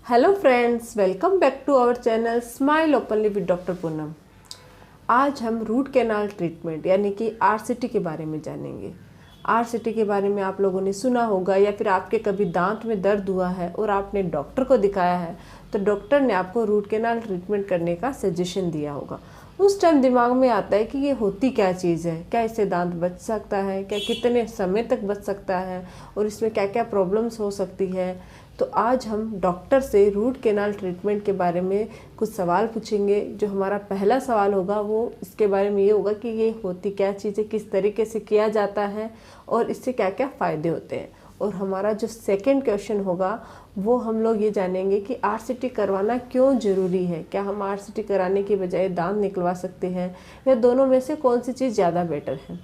Hello friends, welcome back to our channel smile openly with doctor Poonam. आज हम root canal treatment यानी कि RCT के बारे में जानेंगे। आरसीटी के बारे में आप लोगों ने सुना होगा या फिर आपके कभी दांत में दर्द हुआ है और आपने डॉक्टर को दिखाया है तो डॉक्टर ने आपको रूट कैनाल ट्रीटमेंट करने का सजेशन दिया होगा। उस टाइम दिमाग में आता है कि ये होती क्या चीज़ है, क्या इससे दांत बच सकता है, क्या कितने समय तक बच सकता है और इसमें क्या क्या प्रॉब्लम्स हो सकती है। तो आज हम डॉक्टर से रूट कैनाल ट्रीटमेंट के बारे में कुछ सवाल पूछेंगे। जो हमारा पहला सवाल होगा वो इसके बारे में ये होगा कि ये होती क्या चीज़ है, किस तरीके से किया जाता है और इससे क्या क्या फ़ायदे होते हैं। और हमारा जो सेकंड क्वेश्चन होगा वो हम लोग ये जानेंगे कि आरसीटी करवाना क्यों ज़रूरी है। क्या हम आरसीटी कराने की बजाय दांत निकलवा सकते हैं या दोनों में से कौन सी चीज़ ज़्यादा बेटर है।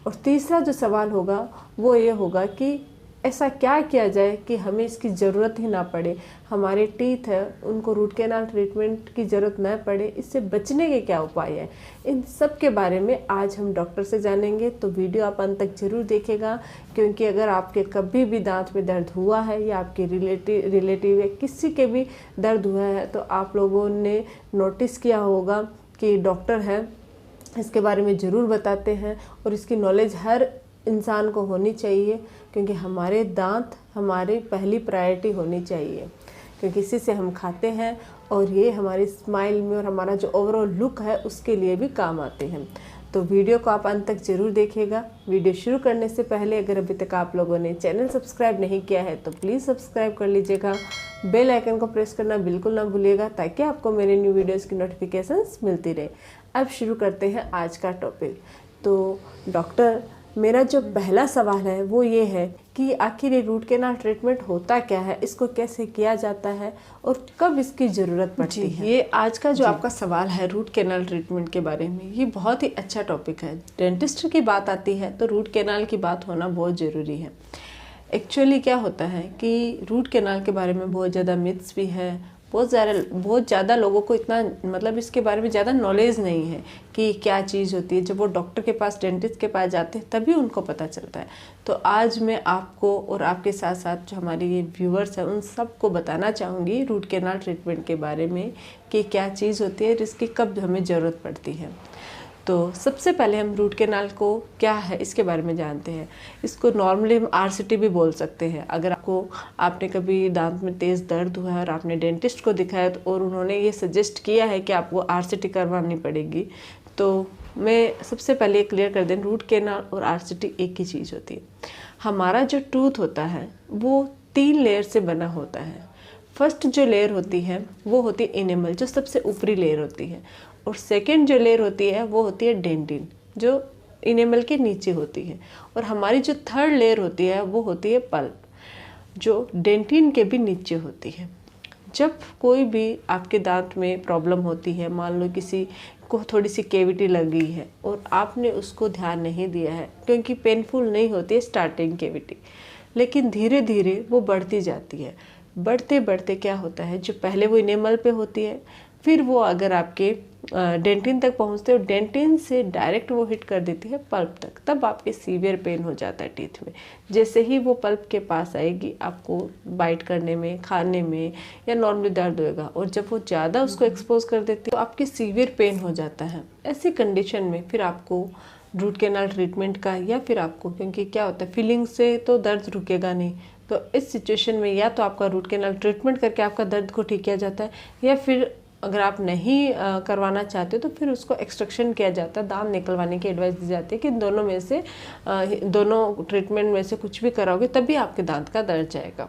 और तीसरा जो सवाल होगा वो ये होगा कि ऐसा क्या किया जाए कि हमें इसकी ज़रूरत ही ना पड़े, हमारे टीथ है उनको रूट कैनाल ट्रीटमेंट की ज़रूरत न पड़े, इससे बचने के क्या उपाय हैं। इन सब के बारे में आज हम डॉक्टर से जानेंगे। तो वीडियो आप अंत तक ज़रूर देखेगा, क्योंकि अगर आपके कभी भी दांत में दर्द हुआ है या आपके रिलेटिव या किसी के भी दर्द हुआ है तो आप लोगों ने नोटिस किया होगा कि डॉक्टर है इसके बारे में ज़रूर बताते हैं और इसकी नॉलेज हर इंसान को होनी चाहिए, क्योंकि हमारे दांत हमारी पहली प्रायोरिटी होनी चाहिए, क्योंकि इसी से हम खाते हैं और ये हमारी स्माइल में और हमारा जो ओवरऑल लुक है उसके लिए भी काम आते हैं। तो वीडियो को आप अंत तक ज़रूर देखिएगा। वीडियो शुरू करने से पहले अगर अभी तक आप लोगों ने चैनल सब्सक्राइब नहीं किया है तो प्लीज़ सब्सक्राइब कर लीजिएगा। बेल आइकन को प्रेस करना बिल्कुल ना भूलिएगा ताकि आपको मेरे न्यू वीडियोज़ की नोटिफिकेशंस मिलती रहे। अब शुरू करते हैं आज का टॉपिक। तो डॉक्टर, मेरा जो पहला सवाल है वो ये है कि आखिर ये रूट कैनाल ट्रीटमेंट होता क्या है, इसको कैसे किया जाता है और कब इसकी ज़रूरत पड़ती है। ये आज का जो आपका सवाल है रूट कैनाल ट्रीटमेंट के बारे में, ये बहुत ही अच्छा टॉपिक है। डेंटिस्ट की बात आती है तो रूट कैनाल की बात होना बहुत ज़रूरी है। एक्चुअली क्या होता है कि रूट कैनाल के बारे में बहुत ज़्यादा मिथ्स भी है, बहुत ज़्यादा लोगों को इतना मतलब इसके बारे में ज़्यादा नॉलेज नहीं है कि क्या चीज़ होती है। जब वो डॉक्टर के पास, डेंटिस्ट के पास जाते हैं तभी उनको पता चलता है। तो आज मैं आपको और आपके साथ साथ जो हमारे ये व्यूअर्स हैं उन सबको बताना चाहूँगी रूट कैनाल ट्रीटमेंट के बारे में कि क्या चीज़ होती है और इसकी कब हमें ज़रूरत पड़ती है। तो सबसे पहले हम रूट कैनाल को क्या है इसके बारे में जानते हैं। इसको नॉर्मली हम आरसीटी भी बोल सकते हैं। अगर आपने कभी दांत में तेज़ दर्द हुआ है और आपने डेंटिस्ट को दिखाया तो और उन्होंने ये सजेस्ट किया है कि आपको आरसीटी करवानी पड़ेगी, तो मैं सबसे पहले क्लियर कर दें, रूट कैनाल और आरसीटी एक ही चीज़ होती है। हमारा जो टूथ होता है वो 3 लेयर से बना होता है। फर्स्ट जो लेयर होती है वो होती है इनेमल, जो सबसे ऊपरी लेयर होती है, और सेकंड जो लेयर होती है वो होती है डेंटिन, जो इनेमल के नीचे होती है, और हमारी जो थर्ड लेयर होती है वो होती है पल्प, जो डेंटिन के भी नीचे होती है। जब कोई भी आपके दांत में प्रॉब्लम होती है, मान लो किसी को थोड़ी सी कैविटी लग गई है और आपने उसको ध्यान नहीं दिया है, क्योंकि पेनफुल नहीं होती है स्टार्टिंग कैविटी, लेकिन धीरे धीरे वो बढ़ती जाती है। बढ़ते बढ़ते क्या होता है, जो पहले वो इनेमल पे होती है, फिर वो अगर आपके डेंटिन तक पहुंचते हो, डेंटिन से डायरेक्ट वो हिट कर देती है पल्प तक, तब आपके सीवियर पेन हो जाता है टीथ में। जैसे ही वो पल्प के पास आएगी आपको बाइट करने में, खाने में या नॉर्मली दर्द होगा, और जब वो ज़्यादा उसको एक्सपोज कर देती है तो आपके सीवियर पेन हो जाता है। ऐसी कंडीशन में फिर आपको रूट कैनाल ट्रीटमेंट का, या फिर आपको, क्योंकि क्या होता है फीलिंग से तो दर्द रुकेगा नहीं, तो इस सिचुएशन में या तो आपका रूट कैनाल ट्रीटमेंट करके आपका दर्द को ठीक किया जाता है, या फिर अगर आप नहीं करवाना चाहते हो तो फिर उसको एक्सट्रैक्शन किया जाता है, दांत निकलवाने की एडवाइस दी जाती है कि दोनों में से दोनों ट्रीटमेंट में से कुछ भी कराओगे तभी आपके दांत का दर्द जाएगा।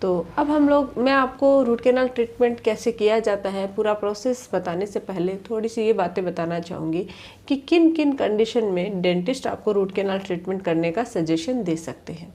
तो अब मैं आपको रूट कैनाल ट्रीटमेंट कैसे किया जाता है पूरा प्रोसेस बताने से पहले थोड़ी सी ये बातें बताना चाहूँगी कि किन किन कंडीशन में डेंटिस्ट आपको रूट कैनाल ट्रीटमेंट करने का सजेशन दे सकते हैं।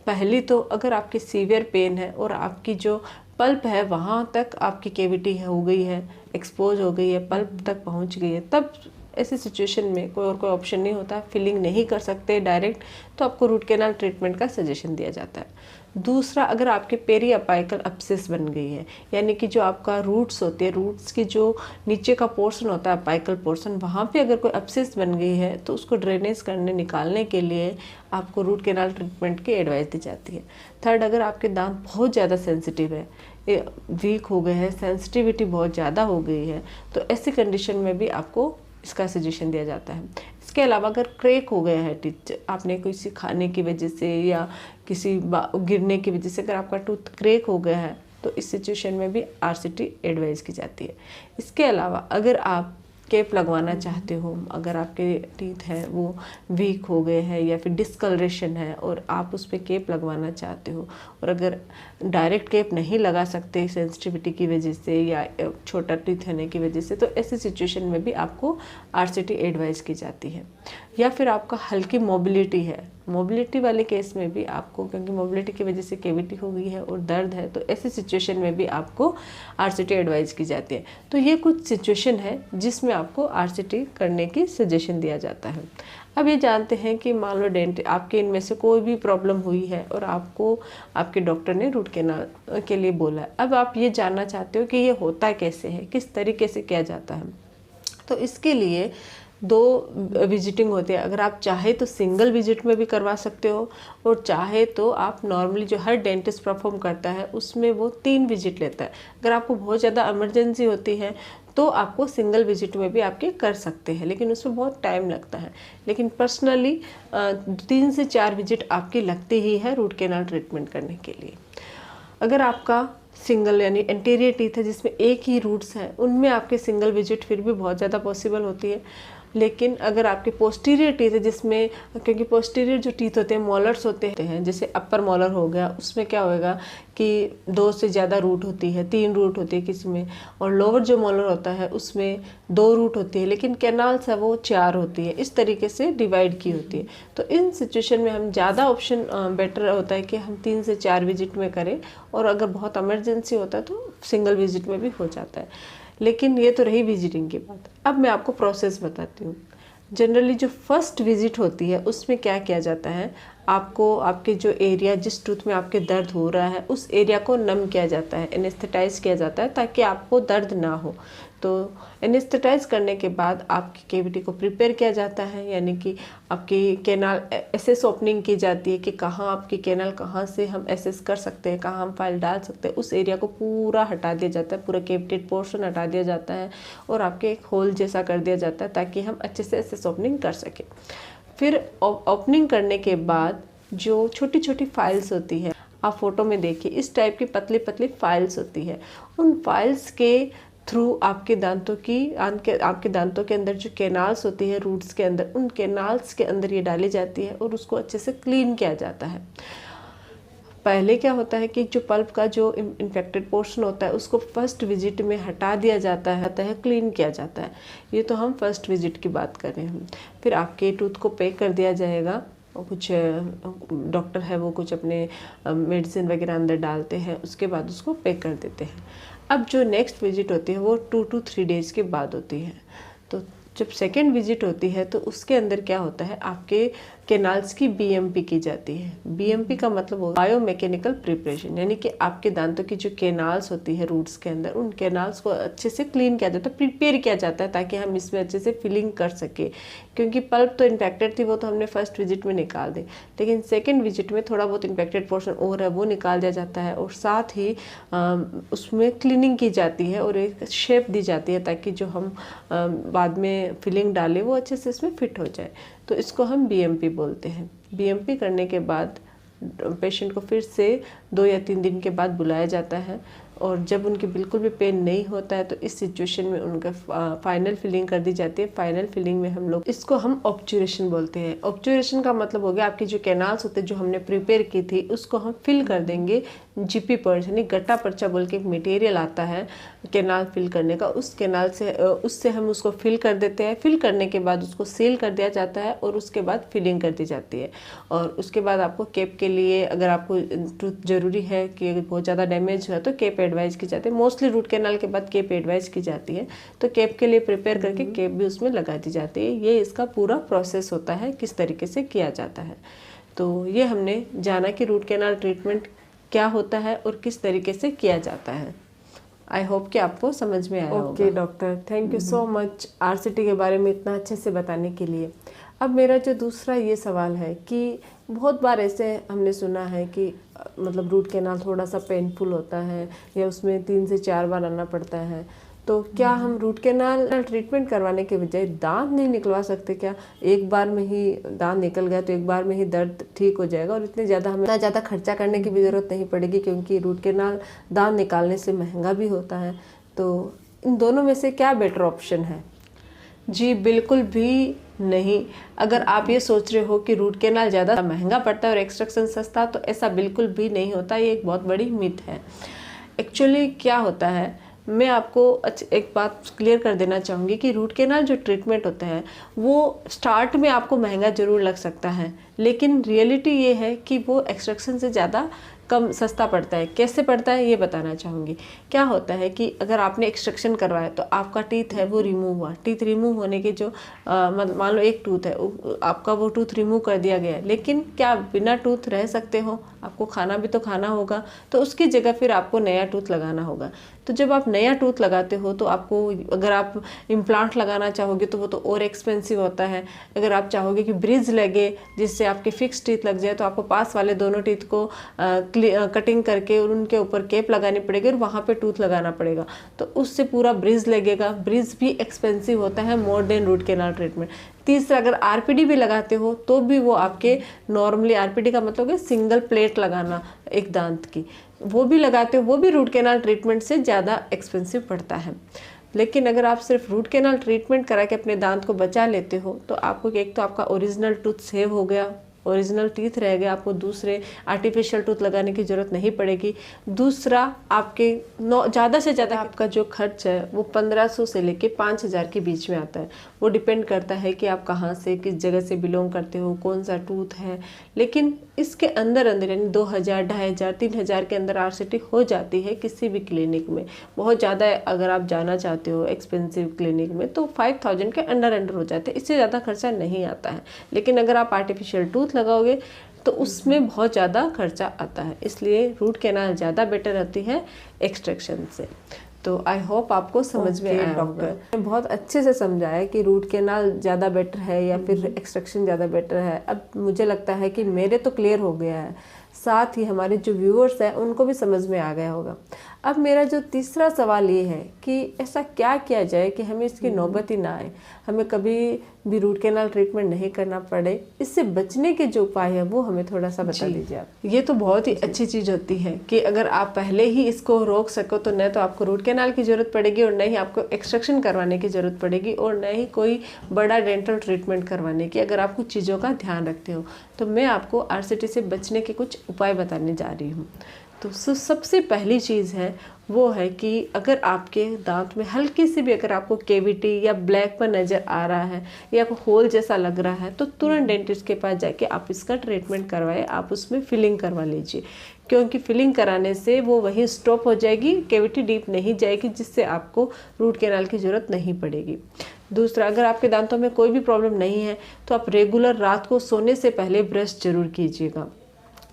पहली तो अगर आपकी सीवियर पेन है और आपकी जो पल्प है वहाँ तक आपकी कैविटी हो गई है, एक्सपोज हो गई है, पल्प तक पहुँच गई है, तब ऐसी सिचुएशन में कोई और कोई ऑप्शन नहीं होता, फिलिंग नहीं कर सकते डायरेक्ट, तो आपको रूट कैनाल ट्रीटमेंट का सजेशन दिया जाता है। दूसरा, अगर आपके पेरी अपाइकल अब्सेस बन गई है, यानी कि जो आपका रूट्स होते हैं, रूट्स की जो नीचे का पोर्शन होता है अपाइकल पोर्शन, वहाँ पे अगर कोई अब्सेस बन गई है तो उसको ड्रेनेज करने, निकालने के लिए आपको रूट कैनाल ट्रीटमेंट की एडवाइस दी जाती है। थर्ड, अगर आपके दांत बहुत ज़्यादा सेंसिटिव है, वीक हो गए हैं, सेंसिटिविटी बहुत ज़्यादा हो गई है, तो ऐसी कंडीशन में भी आपको इसका सजेशन दिया जाता है। इसके अलावा अगर क्रैक हो गया है टीथ, आपने किसी खाने की वजह से या किसी गिरने की वजह से अगर आपका टूथ क्रैक हो गया है तो इस सिचुएशन में भी आरसीटी एडवाइस की जाती है। इसके अलावा अगर आप कैप लगवाना चाहते हो, अगर आपके टीथ हैं वो वीक हो गए हैं या फिर डिस्कलरेशन है और आप उस पर कैप लगवाना चाहते हो, और अगर डायरेक्ट कैप नहीं लगा सकते सेंसिटिविटी की वजह से या छोटा टीथ होने की वजह से, तो ऐसी सिचुएशन में भी आपको आरसीटी एडवाइस की जाती है। या फिर आपका हल्की मोबिलिटी है, मोबिलिटी वाले केस में भी आपको, क्योंकि मोबिलिटी की वजह से कैविटी हो गई है और दर्द है, तो ऐसी सिचुएशन में भी आपको आरसीटी एडवाइस की जाती है। तो ये कुछ सिचुएशन है जिसमें आपको आरसीटी करने की सजेशन दिया जाता है। अब ये जानते हैं कि मान लो आपके इनमें से कोई भी प्रॉब्लम हुई है और आपको आपके डॉक्टर ने रूट कैनाल के लिए बोला है। अब आप ये जानना चाहते हो कि ये होता कैसे है, किस तरीके से किया जाता है। तो इसके लिए 2 विजिटिंग होते हैं। अगर आप चाहे तो सिंगल विजिट में भी करवा सकते हो, और चाहे तो आप नॉर्मली जो हर डेंटिस्ट परफॉर्म करता है उसमें वो 3 विजिट लेता है। अगर आपको बहुत ज़्यादा इमरजेंसी होती है तो आपको सिंगल विजिट में भी आपके कर सकते हैं, लेकिन उसमें बहुत टाइम लगता है। लेकिन पर्सनली 3 से 4 विजिट आपकी लगती ही है रूट कैनाल ट्रीटमेंट करने के लिए। अगर आपका सिंगल यानी एंटीरियर टीथ है जिसमें एक ही रूट्स हैं, उनमें आपके सिंगल विजिट फिर भी बहुत ज़्यादा पॉसिबल होती है। लेकिन अगर आपके पोस्टीरियर टीथ है जिसमें, क्योंकि पोस्टीरियर जो टीथ होते हैं मोलर्स होते हैं, जैसे अपर मोलर हो गया, उसमें क्या होएगा कि 2 से ज़्यादा रूट होती है, 3 रूट होती है किसी में, और लोअर जो मोलर होता है उसमें 2 रूट होती है, लेकिन कैनाल्स है वो 4 होती है। इस तरीके से डिवाइड की होती है। तो इन सिचुएशन में हम ज़्यादा ऑप्शन बेटर होता है कि हम 3 से 4 विजिट में करें, और अगर बहुत इमरजेंसी होता है तो सिंगल विजिट में भी हो जाता है। लेकिन ये तो रही विजिटिंग की बात। अब मैं आपको प्रोसेस बताती हूँ। जनरली जो फर्स्ट विजिट होती है उसमें क्या किया जाता है, आपको आपके जो एरिया, जिस टूथ में आपके दर्द हो रहा है उस एरिया को नम किया जाता है, एनेस्थेटाइज किया जाता है ताकि आपको दर्द ना हो। तो एनेस्थेटाइज करने के बाद आपकी कैविटी को प्रिपेयर किया जाता है, यानी कि आपकी कैनाल एसेस ओपनिंग की जाती है कि कहाँ आपकी कैनाल, कहाँ से हम एसेस कर सकते हैं, कहाँ हम फाइल डाल सकते हैं। उस एरिया को पूरा हटा दिया जाता है, पूरा कैविटेड पोर्शन हटा दिया जाता है और आपके एक होल जैसा कर दिया जाता है ताकि हम अच्छे से एसेस ओपनिंग कर सकें। फिर ओपनिंग करने के बाद जो छोटी छोटी फाइल्स होती है, आप फोटो में देखिए, इस टाइप की पतली पतली फाइल्स होती है। उन फाइल्स के थ्रू आपके दांतों के अंदर जो कैनाल्स होती है रूट्स के अंदर, उन कैनाल्स के अंदर ये डाली जाती है और उसको अच्छे से क्लीन किया जाता है। पहले क्या होता है कि जो पल्प का जो इन्फेक्टेड पोर्शन होता है उसको फर्स्ट विजिट में हटा दिया जाता है, क्लीन किया जाता है। ये तो हम फर्स्ट विजिट की बात कर रहे हैं। फिर आपके टूथ को पैक कर दिया जाएगा, और कुछ डॉक्टर है वो कुछ अपने मेडिसिन वगैरह अंदर डालते हैं, उसके बाद उसको पैक कर देते हैं। अब जो नेक्स्ट विजिट होती है वो 2 to 3 डेज़ के बाद होती है। तो जब सेकेंड विजिट होती है तो उसके अंदर क्या होता है, आपके कैनाल्स की बीएमपी की जाती है। बीएमपी का मतलब हो बायोमैकेनिकल प्रिपरेशन, यानी कि आपके दांतों की जो कैनाल्स होती है रूट्स के अंदर, उन कैनाल्स को अच्छे से क्लीन किया जाता है, प्रिपेयर किया जाता है ताकि हम इसमें अच्छे से फिलिंग कर सके। क्योंकि पल्प तो इन्फेक्टेड थी, वो तो हमने फर्स्ट विजिट में निकाल दी, लेकिन सेकेंड विजिट में थोड़ा बहुत इन्फेक्टेड पोर्शन और है वो निकाल दिया जाता है, और साथ ही उसमें क्लीनिंग की जाती है और एक शेप दी जाती है ताकि जो हम बाद में फिलिंग डालें वो अच्छे से इसमें फिट हो जाए। तो इसको हम बीएमपी बोलते हैं। बीएमपी करने के बाद पेशेंट को फिर से 2 या 3 दिन के बाद बुलाया जाता है, और जब उनके बिल्कुल भी पेन नहीं होता है तो इस सिचुएशन में उनका फाइनल फिलिंग कर दी जाती है। फाइनल फिलिंग में हम लोग इसको हम ऑब्चुरेशन बोलते हैं। ऑब्चुरेशन का मतलब हो गया आपकी जो कैनाल्स होते हैं जो हमने प्रिपेयर की थी उसको हम फिल कर देंगे जीपी पर्च, यानी गट्टा पर्चा बोल के एक मटेरियल आता है कैनाल फिल करने का, उस कैनाल से उससे हम उसको फिल कर देते हैं। फिल करने के बाद उसको सील कर दिया जाता है और उसके बाद फिलिंग कर दी जाती है। और उसके बाद आपको कैप के लिए, अगर आपको टूथ ज़रूरी है कि बहुत ज़्यादा डैमेज है तो कैप एडवाइस की जाती है। मोस्टली रूट कैनाल के बाद कैप एडवाइस की जाती है, तो कैप के लिए प्रिपेयर करके कैप भी उसमें लगा दी जाती है। ये इसका पूरा प्रोसेस होता है, किस तरीके से किया जाता है। तो ये हमने जाना कि रूट कैनाल ट्रीटमेंट क्या होता है और किस तरीके से किया जाता है। आई होप कि आपको समझ में आया होगा। Okay doctor, thank you so much RCT के बारे में इतना अच्छे से बताने के लिए। अब मेरा जो दूसरा ये सवाल है कि बहुत बार ऐसे हमने सुना है कि मतलब रूट कैनाल थोड़ा सा पेनफुल होता है या उसमें 3 से 4 बार आना पड़ता है। तो क्या हम रूट कैनाल ट्रीटमेंट करवाने के बजाय दांत नहीं निकलवा सकते क्या? एक बार में ही दांत निकल गया तो एक बार में ही दर्द ठीक हो जाएगा और इतने ज़्यादा खर्चा करने की भी ज़रूरत नहीं पड़ेगी, क्योंकि रूट कैनाल दांत निकालने से महंगा भी होता है। तो इन दोनों में से क्या बेटर ऑप्शन है? जी बिल्कुल भी नहीं। अगर आप ये सोच रहे हो कि रूट कैनाल ज़्यादा महंगा पड़ता है और एक्सट्रैक्शन सस्ता, तो ऐसा बिल्कुल भी नहीं होता। ये एक बहुत बड़ी मिथ है। एक्चुअली क्या होता है, मैं आपको एक बात क्लियर कर देना चाहूँगी कि रूट कैनाल जो ट्रीटमेंट होता है वो स्टार्ट में आपको महंगा ज़रूर लग सकता है, लेकिन रियलिटी ये है कि वो एक्सट्रैक्शन से ज़्यादा कम सस्ता पड़ता है। कैसे पड़ता है ये बताना चाहूँगी। क्या होता है कि अगर आपने एक्सट्रैक्शन करवाया तो आपका टीथ है वो रिमूव हुआ। टीथ रिमूव होने के जो मान लो एक टूथ है, आपका वो टूथ रिमूव कर दिया गया है, लेकिन क्या आप बिना टूथ रह सकते हो? आपको खाना भी तो खाना होगा, तो उसकी जगह फिर आपको नया टूथ लगाना होगा। तो जब आप नया टूथ लगाते हो तो आपको, अगर आप इम्प्लांट लगाना चाहोगे तो वो तो और एक्सपेंसिव होता है। अगर आप चाहोगे कि ब्रिज लगे जिससे आपके फिक्स टीथ लग जाए, तो आपको पास वाले दोनों टीथ को कटिंग करके और उनके ऊपर केप लगानी पड़ेगी और वहाँ पे टूथ लगाना पड़ेगा, तो उससे पूरा ब्रिज लगेगा। ब्रिज भी एक्सपेंसिव होता है more than root canal treatment. तीसरा, अगर आरपीडी भी लगाते हो तो भी वो आपके नॉर्मली, आरपीडी का मतलब है सिंगल प्लेट लगाना एक दांत की, वो भी लगाते हो, वो भी रूट कैनाल ट्रीटमेंट से ज़्यादा एक्सपेंसिव पड़ता है। लेकिन अगर आप सिर्फ रूट कैनाल ट्रीटमेंट करा के अपने दांत को बचा लेते हो तो आपको एक तो आपका ओरिजिनल टूथ सेव हो गया, ओरिजिनल टीथ रह गया, आपको दूसरे आर्टिफिशियल टूथ लगाने की ज़रूरत नहीं पड़ेगी। दूसरा, आपके ज़्यादा से ज़्यादा आपका जो खर्च है वो 1500 से लेके 5000 के बीच में आता है। वो डिपेंड करता है कि आप कहाँ से, किस जगह से बिलोंग करते हो, कौन सा टूथ है। लेकिन इसके अंदर यानी 2000, 2500, 3000 के अंदर आरसीटी हो जाती है किसी भी क्लिनिक में। बहुत ज़्यादा अगर आप जाना चाहते हो एक्सपेंसिव क्लिनिक में तो 5000 के अंडर हो जाते हैं, इससे ज़्यादा खर्चा नहीं आता है। लेकिन अगर आप आर्टिफिशियल टूथ लगाओगे तो उसमें बहुत ज़्यादा खर्चा आता है, इसलिए रूट कैनाल ज़्यादा बेटर रहती है एक्सट्रैक्शन से। तो आई होप आपको समझ में आया होगा। डॉक्टर ने बहुत अच्छे से समझाया कि रूट कैनाल ज़्यादा बेटर है या फिर एक्सट्रैक्शन ज़्यादा बेटर है। अब मुझे लगता है कि मेरे तो क्लियर हो गया है, साथ ही हमारे जो व्यूअर्स हैं उनको भी समझ में आ गया होगा। अब मेरा जो तीसरा सवाल ये है कि ऐसा क्या किया जाए कि हमें इसकी नौबत ही ना आए, हमें कभी भी रूट कैनाल ट्रीटमेंट नहीं करना पड़े। इससे बचने के जो उपाय है वो हमें थोड़ा सा बता दीजिए आप। ये तो बहुत ही अच्छी चीज़ होती है कि अगर आप पहले ही इसको रोक सको तो न तो आपको रूट कैनाल की ज़रूरत पड़ेगी और न ही आपको एक्सट्रैक्शन करवाने की ज़रूरत पड़ेगी और न ही कोई बड़ा डेंटल ट्रीटमेंट करवाने की, अगर आप कुछ चीज़ों का ध्यान रखते हो। तो मैं आपको आरसीटी से बचने के कुछ उपाय बताने जा रही हूँ। तो सबसे पहली चीज़ है वो है कि अगर आपके दांत में हल्की सी भी अगर आपको केविटी या ब्लैक पर नज़र आ रहा है या कोई होल जैसा लग रहा है तो तुरंत डेंटिस्ट के पास जाके आप इसका ट्रीटमेंट करवाएं। आप उसमें फिलिंग करवा लीजिए, क्योंकि फिलिंग कराने से वो वहीं स्टॉप हो जाएगी, केविटी डीप नहीं जाएगी, जिससे आपको रूट कैनाल की ज़रूरत नहीं पड़ेगी। दूसरा, अगर आपके दांतों में कोई भी प्रॉब्लम नहीं है तो आप रेगुलर रात को सोने से पहले ब्रश जरूर कीजिएगा।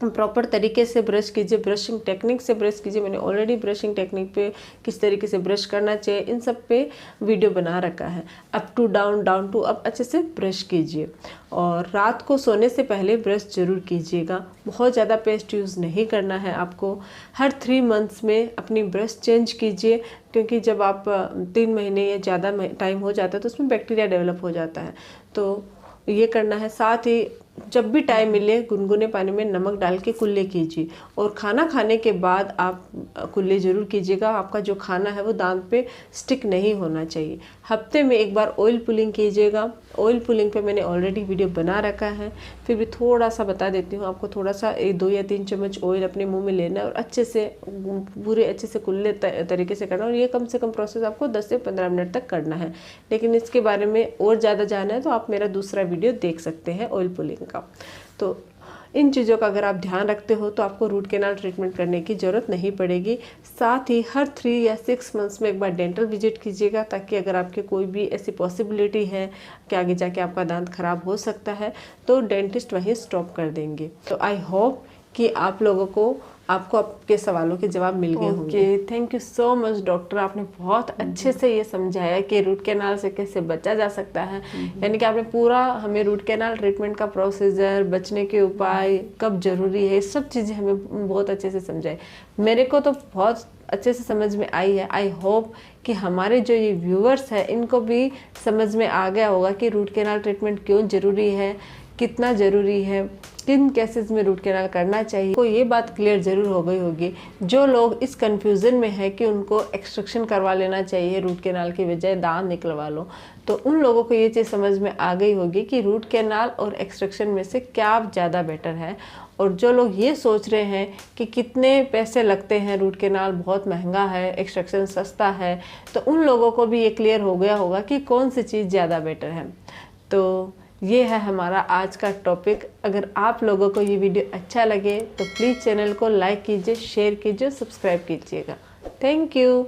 प्रॉपर तरीके से ब्रश कीजिए, ब्रशिंग टेक्निक से ब्रश कीजिए। मैंने ऑलरेडी ब्रशिंग टेक्निक पे किस तरीके से ब्रश करना चाहिए इन सब पे वीडियो बना रखा है। Up to down, down to up अच्छे से ब्रश कीजिए और रात को सोने से पहले ब्रश जरूर कीजिएगा। बहुत ज़्यादा पेस्ट यूज़ नहीं करना है आपको। हर 3 मंथ्स में अपनी ब्रश चेंज कीजिए, क्योंकि जब आप 3 महीने या ज़्यादा टाइम हो जाता है तो उसमें बैक्टीरिया डेवलप हो जाता है, तो ये करना है। साथ ही जब भी टाइम मिले गुनगुने पानी में नमक डाल के कुल्ले कीजिए और खाना खाने के बाद आप कुल्ले ज़रूर कीजिएगा। आपका जो खाना है वो दांत पे स्टिक नहीं होना चाहिए। हफ्ते में एक बार ऑयल पुलिंग कीजिएगा। ऑयल पुलिंग पे मैंने ऑलरेडी वीडियो बना रखा है, फिर भी थोड़ा सा बता देती हूँ आपको। थोड़ा सा 2 या 3 चम्मच ऑयल अपने मुँह में लेना है और अच्छे से पूरे अच्छे से कुल्ले तरीके से करना। और ये कम से कम प्रोसेस आपको 10 से 15 मिनट तक करना है। लेकिन इसके बारे में और ज़्यादा जानना है तो आप मेरा दूसरा वीडियो देख सकते हैं ऑयल पुलिंग का। तो इन चीज़ों का अगर आप ध्यान रखते हो तो आपको रूट कैनाल ट्रीटमेंट करने की ज़रूरत नहीं पड़ेगी। साथ ही हर 3 या 6 मंथ्स में एक बार डेंटल विजिट कीजिएगा, ताकि अगर आपके कोई भी ऐसी पॉसिबिलिटी है कि आगे जाके आपका दांत खराब हो सकता है तो डेंटिस्ट वहीं स्टॉप कर देंगे। तो आई होप कि आप लोगों को आपको आपके सवालों के जवाब मिल गए होंगे। Thank you so much doctor, आपने बहुत अच्छे से ये समझाया कि रूट कैनाल से कैसे बचा जा सकता है। यानी कि आपने पूरा हमें रूट कैनाल ट्रीटमेंट का प्रोसीजर, बचने के उपाय, कब जरूरी है, सब चीज़ें हमें बहुत अच्छे से समझाई। मेरे को तो बहुत अच्छे से समझ में आई है। आई होप कि हमारे जो ये व्यूअर्स हैं इनको भी समझ में आ गया होगा कि रूट कैनाल ट्रीटमेंट क्यों ज़रूरी है, कितना ज़रूरी है, किन केसेस में रूट कैनाल करना चाहिए। को ये बात क्लियर ज़रूर हो गई होगी। जो लोग इस कंफ्यूजन में है कि उनको एक्सट्रैक्शन करवा लेना चाहिए रूट कैनाल की बजाय दांत निकलवा लो, तो उन लोगों को ये चीज़ समझ में आ गई होगी कि रूट कैनाल और एक्सट्रैक्शन में से क्या ज़्यादा बेटर है। और जो लोग ये सोच रहे हैं कि कितने पैसे लगते हैं, रूट कैनाल बहुत महंगा है, एक्सट्रैक्शन सस्ता है, तो उन लोगों को भी ये क्लियर हो गया होगा कि कौन सी चीज़ ज़्यादा बेटर है। तो ये है हमारा आज का टॉपिक। अगर आप लोगों को ये वीडियो अच्छा लगे तो प्लीज़ चैनल को लाइक कीजिए, शेयर कीजिए, सब्सक्राइब कीजिएगा। Thank you.